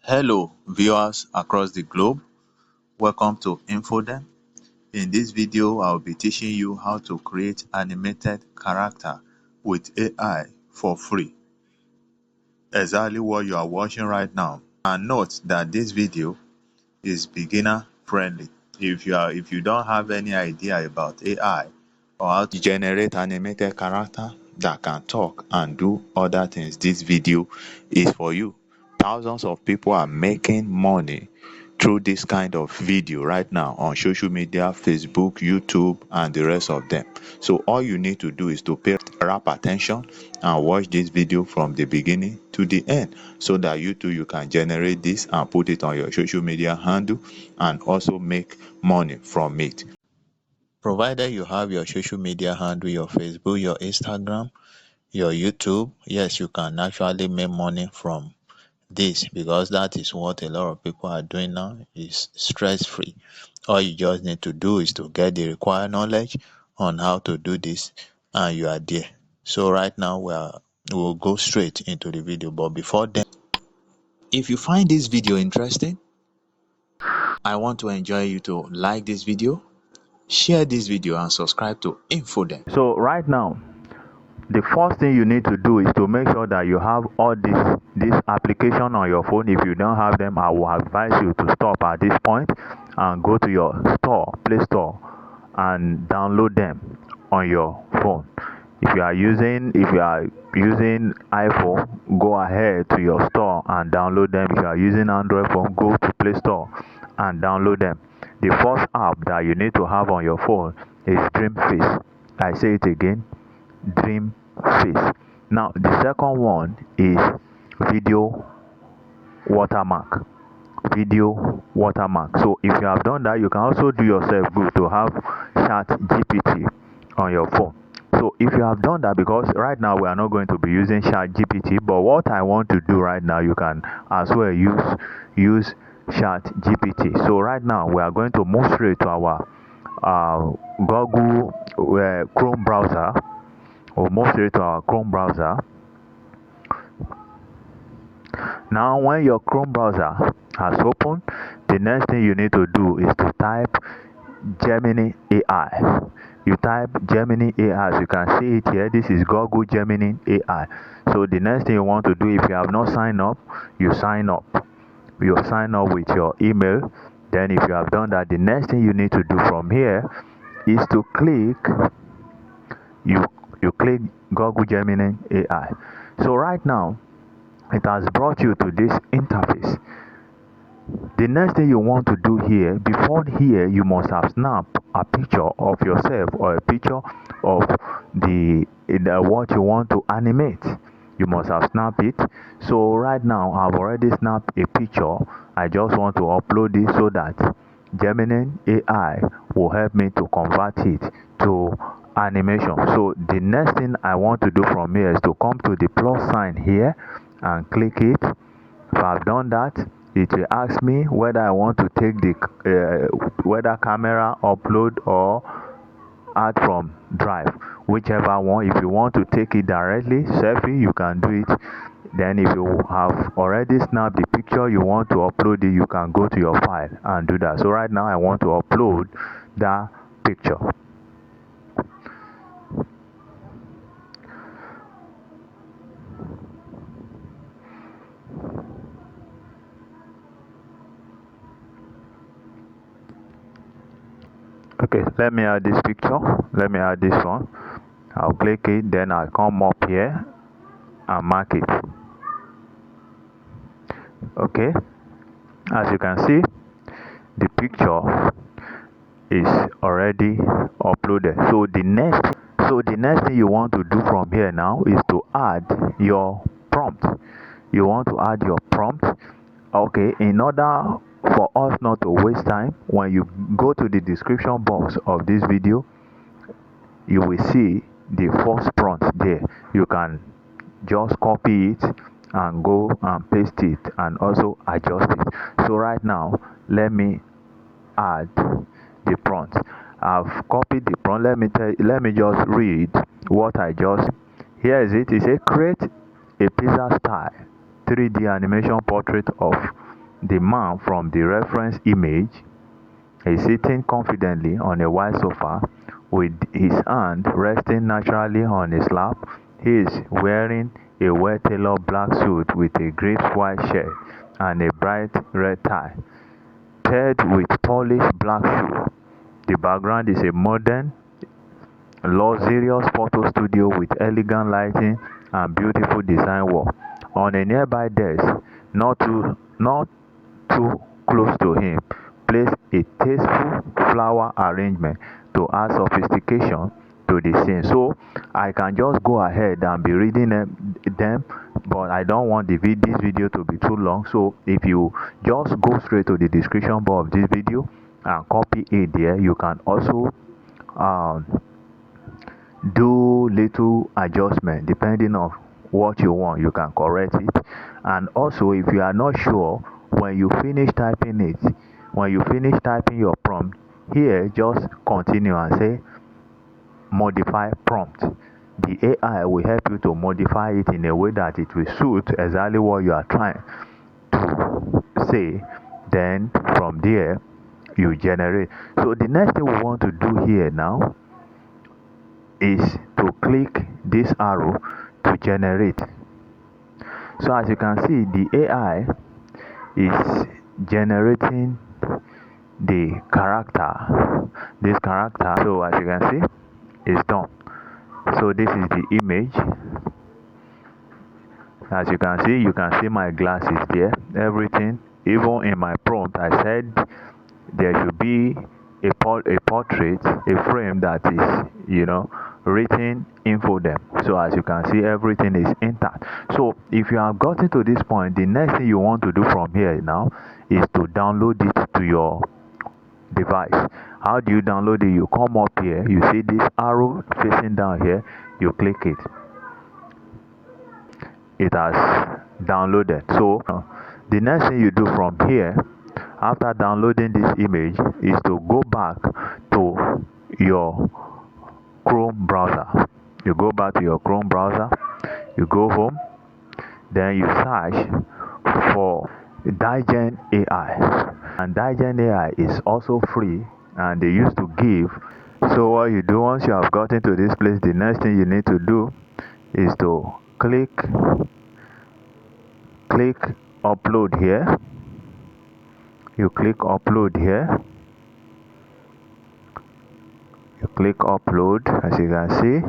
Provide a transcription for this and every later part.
Hello viewers across the globe, welcome to InfoDem. In this video, I'll be teaching you how to create animated character with AI for free. Exactly what you are watching right now. And note that this video is beginner friendly. If you don't have any idea about AI or how to generate animated character that can talk and do other things, this video is for you. Thousands of people are making money through this kind of video right now on social media, Facebook, YouTube, and the rest of them. So all you need to do is to pay rap attention and watch this video from the beginning to the end, so that you can generate this and put it on your social media handle and also make money from it. Provided you have your social media handle, your Facebook, your Instagram, your YouTube, yes, you can actually make money from this, because that is what a lot of people are doing now. Is stress free. All you just need to do is to get the required knowledge on how to do this, and you are there. So right now we'll go straight into the video, but before then, if you find this video interesting, I want to enjoy you to like this video, share this video, and subscribe to InfoDem. So right now, the first thing you need to do is to make sure that you have all this application on your phone. If you don't have them, I will advise you to stop at this point and go to your Play Store, and download them on your phone. If you are using iPhone, go ahead to your store and download them. If you are using Android phone, go to Play Store and download them. The first app that you need to have on your phone is Dreamface. I say it again, Dreamface. Now the second one is video watermark. So if you have done that, you can also do yourself good to have chat GPT on your phone. So if you have done that, because right now we are not going to be using chat GPT, but what I want to do right now, you can as well use chat GPT. So right now we are going to move straight to our Google Chrome browser, or move straight to our Chrome browser. Now when your Chrome browser has opened, the next thing you need to do is to type Gemini AI. You type Gemini AI, as you can see it here. This is Google Gemini AI. So the next thing you want to do, if you have not signed up, you sign up. You sign up with your email. Then if you have done that, the next thing you need to do from here is to click Google Gemini AI. So right now it has brought you to this interface. The next thing you want to do here, before here, you must have snapped a picture of yourself or a picture of the what you want to animate. You must have snapped it. So right now I've already snapped a picture. I just want to upload it so that Gemini AI will help me to convert it to animation. So the next thing I want to do from here is to come to the plus sign here and click it. If I've done that, it will ask me whether I want to take the whether camera, upload, or add from drive, whichever one. If you want to take it directly selfie, you can do it. Then if you have already snapped the picture, you want to upload it, you can go to your file and do that. So right now I want to upload that picture. Okay, let me add this picture. Let me add this one. I'll click it, then I'll come up here and mark it. Okay, as you can see, the picture is already uploaded. So the next thing you want to do from here now is to add your prompt. You want to add your prompt. Okay, in order for us not to waste time, when you go to the description box of this video, you will see the first prompt there. You can just copy it and go and paste it and also adjust it. So right now, let me add the prompt. I've copied the prompt. Let me just read what I just. Here is it. It says create a Pixar style 3D animation portrait of The man from the reference image is sitting confidently on a white sofa with his hand resting naturally on his lap. He is wearing a well-tailored black suit with a great white shirt and a bright red tie, paired with polished black shoes. The background is a modern, luxurious photo studio with elegant lighting and beautiful design work. On a nearby desk, not too close to him, placed a tasteful flower arrangement to add sophistication to the scene. So I can just go ahead and be reading them, but I don't want this video to be too long. So if you just go straight to the description bar of this video and copy it there, you can also um, do little adjustment depending on what you want. You can correct it. And also, if you are not sure, when you finish typing your prompt here, just continue and say modify prompt. The AI will help you to modify it in a way that it will suit exactly what you are trying to say. Then from there you generate. So the next thing we want to do here now is to click this arrow to generate. So as you can see, the AI is generating the character, this character. So as you can see, it's done. So this is the image. As you can see my glasses there, everything. Even in my prompt I said there should be a portrait, a frame that is, written info them. So as you can see, everything is intact. So if you have gotten to this point, the next thing you want to do from here now is to download it to your device. How do you download it? You come up here, you see this arrow facing down here, you click it. It has downloaded. So the next thing you do from here after downloading this image is to go back to your Chrome browser. You go back to your Chrome browser, you go home, then you search for Digen AI. And Digen AI is also free, and they used to give. So what you do once you have gotten to this place, the next thing you need to do is to click upload here. You click upload here. You click upload, as you can see.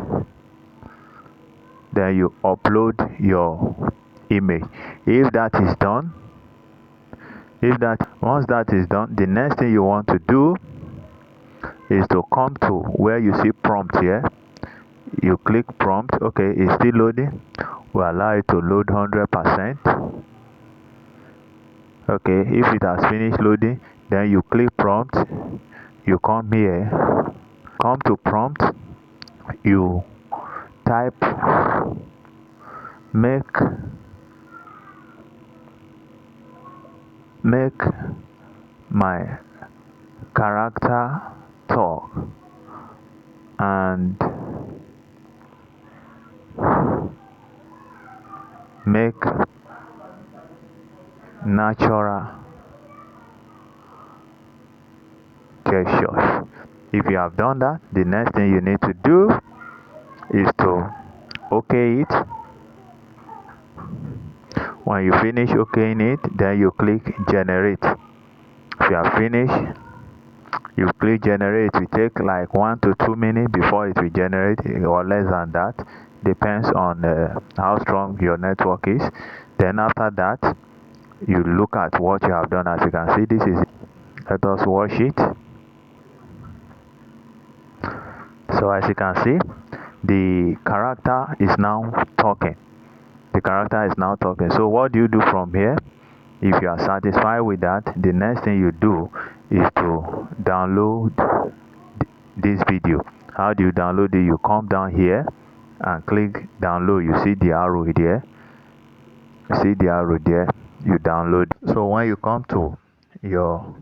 Then you upload your image. If that is done, once that is done, the next thing you want to do is to come to where you see prompt here. You click prompt. Okay, it's still loading. We'll allow it to load 100%. Okay, if it has finished loading, then you click prompt. You come here, come to prompt, you type make my character talk and make natural gestures. If you have done that, the next thing you need to do is to OK it. When you finish OKing it, then you click generate. If you have finished, you click generate. It will take like 1 to 2 minutes before it will generate, or less than that. Depends on how strong your network is. Then after that, you look at what you have done. As you can see, this is it. Let us watch it. So as you can see, the character is now talking. So what do you do from here? If you are satisfied with that, the next thing you do is to download this video. How do you download it? You come down here and click download. You see the arrow there. You download. So when you come to your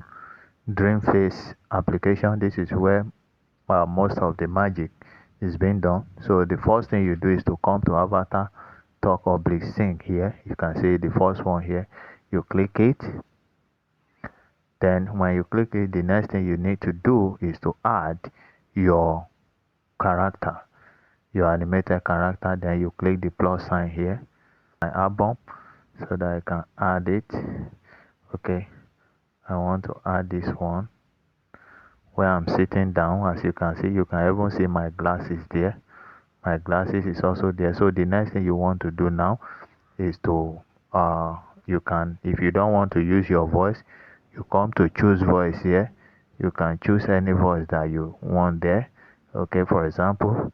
Dreamface application, this is where most of the magic is being done. So the first thing you do is to come to avatar talk oblique sync here. You can see the first one here. You click it. Then when you click it, the next thing you need to do is to add your character, your animated character. Then you click the plus sign here, my album, so that I can add it. Okay, I want to add this one where I'm sitting down. As you can see, you can even see my glasses there. My glasses is also there. So the next thing you want to do now is to you can, if you don't want to use your voice, you come to choose voice here. You can choose any voice that you want there. Okay, for example,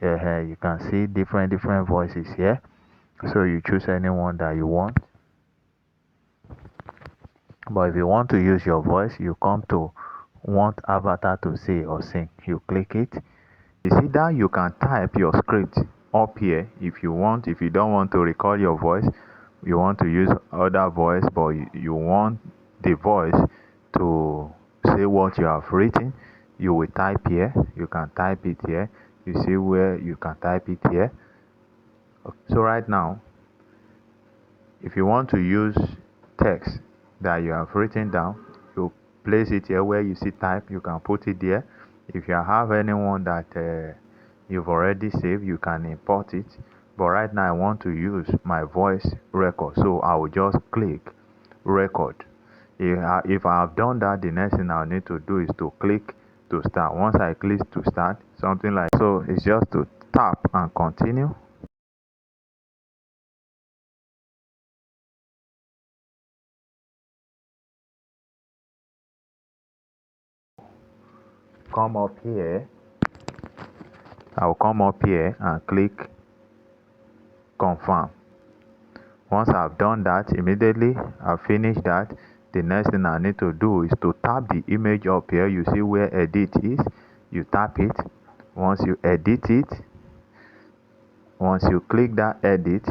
you can see different voices here, so you choose any one that you want. But if you want to use your voice, you come to want avatar to say or sing, you click it. You see that you can type your script up here if you want. If you don't want to record your voice, you want to use other voice, but you want the voice to say what you have written, you will type here. You can type it here. You see where you can type it here. So right now, if you want to use text that you have written down, you place it here where you see type. You can put it there. If you have anyone that you've already saved, you can import it. But right now I want to use my voice record, so I will just click record. If I have done that, the next thing I'll need to do is to click to start. Once I click to start, something like so, it's just to tap and continue. Come up here. I'll come up here and click confirm. Once I've done that, immediately I've finished that, the next thing I need to do is to tap the image up here. You see where edit is, you tap it. Once you edit it, once you click that edit,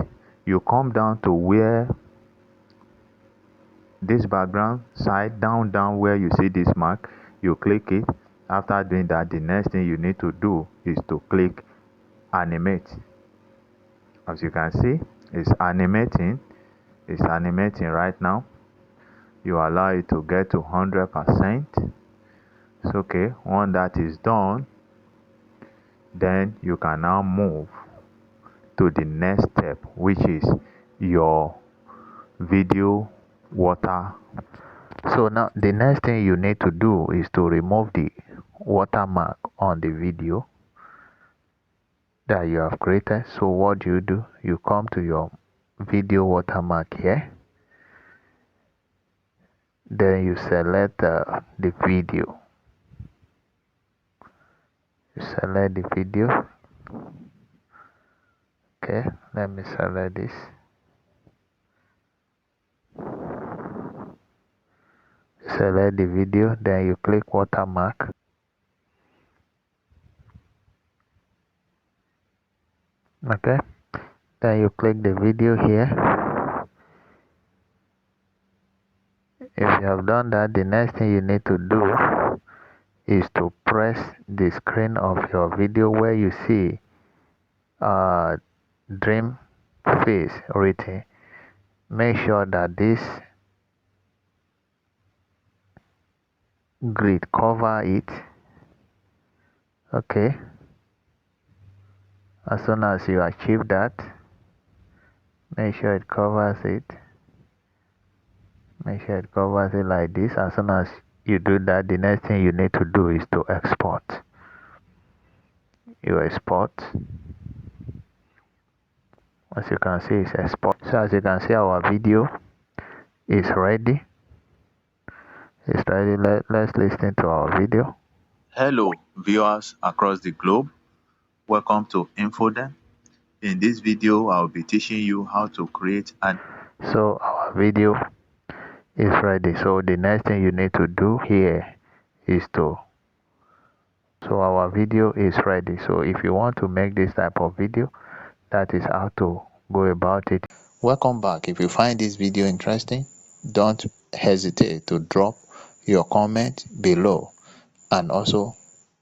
you come down to where this background side down where you see this mark, you click it. After doing that, the next thing you need to do is to click animate. As you can see, it's animating right now. You allow it to get to 100%. It's okay. Once that is done, then you can now move to the next step, which is your video water. So now the next thing you need to do is to remove the watermark on the video that you have created. So what do? You come to your video watermark here. Then you select the video. You select the video. Okay, let me select this. Select the video, then you click watermark. Okay, then you click the video here. If you have done that, the next thing you need to do is to press the screen of your video where you see dream face written. Make sure that this grid cover it. Okay, as soon as you achieve that, make sure it covers it. Make sure it covers it like this. As soon as you do that, the next thing you need to do is to export. You export. As you can see, it's export. So as you can see, our video is ready. It's ready. Let's listen to our video. Hello, viewers across the globe. Welcome to InfoDen. In this video, I'll be teaching you how to create an... So our video is ready. So the next thing you need to do here is to... So our video is ready. So if you want to make this type of video, that is how to go about it. Welcome back. If you find this video interesting, don't hesitate to drop your comment below, and also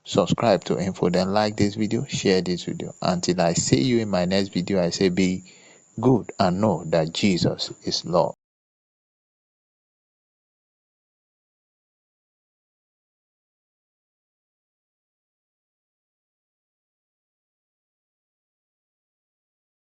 subscribe to Info. Then like this video, share this video. Until I see you in my next video, I say be good and know that Jesus is Lord.